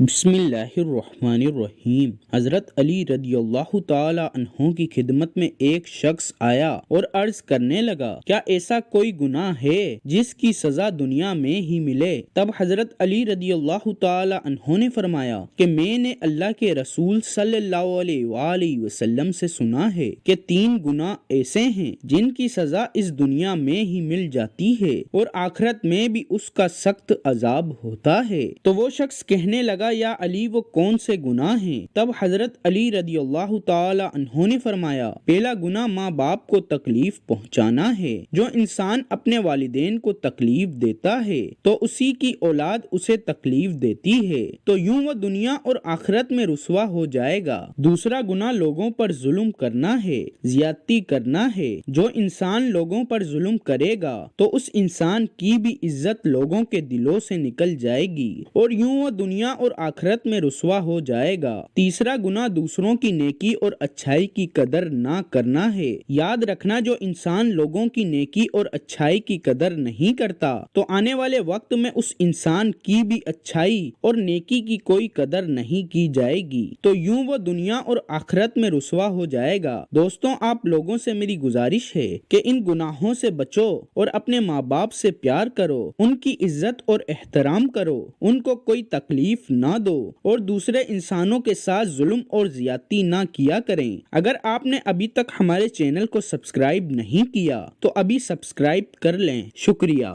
بسم اللہ الرحمن الرحیم۔ حضرت علی رضی اللہ تعالی عنہ کی خدمت میں ایک شخص آیا اور عرض کرنے لگا، کیا ایسا کوئی گناہ ہے جس کی سزا دنیا میں ہی ملے؟ تب حضرت علی رضی اللہ تعالی عنہ نے فرمایا کہ میں نے اللہ کے رسول صلی اللہ علیہ وآلہ وسلم سے سنا ہے کہ 3 گناہ ایسے ہیں جن کی سزا اس دنیا میں ہی مل جاتی ہے اور آخرت میں بھی اس کا سخت عذاب ہوتا ہے۔ تو وہ شخص کہنے لگا، یا علی وہ کون سے گناہ ہیں؟ تب حضرت علی رضی اللہ تعالی عنہ نے فرمایا، پہلا گناہ ماں باپ کو تکلیف پہنچانا ہے۔ جو انسان اپنے والدین کو تکلیف دیتا ہے تو اسی کی اولاد اسے تکلیف دیتی ہے، تو یوں وہ دنیا اور آخرت میں رسوا ہو جائے گا۔ دوسرا گناہ لوگوں پر ظلم کرنا ہے، زیادتی کرنا ہے۔ جو انسان لوگوں پر ظلم کرے گا تو اس انسان کی بھی عزت لوگوں کے دلوں سے نکل جائے گی اور یوں وہ دنیا اور آخرت میں رسوا ہو جائے گا۔ تیسرا گناہ دوسروں کی نیکی اور اچھائی کی قدر نہ کرنا ہے۔ یاد رکھنا، جو انسان لوگوں کی نیکی اور اچھائی کی قدر نہیں کرتا تو آنے والے وقت میں اس انسان کی بھی اچھائی اور نیکی کی کوئی قدر نہیں کی جائے گی، تو یوں وہ دنیا اور آخرت میں رسوا ہو جائے گا۔ دوستوں، آپ لوگوں سے میری گزارش ہے کہ ان گناہوں سے بچو اور اپنے ماں باپ سے پیار کرو، ان کی عزت اور احترام کرو، ان کو کوئی تکلیف نہ دو اور دوسرے انسانوں کے ساتھ ظلم اور زیادتی نہ کیا کریں۔ اگر آپ نے ابھی تک ہمارے چینل کو سبسکرائب نہیں کیا تو ابھی سبسکرائب کر لیں۔ شکریہ۔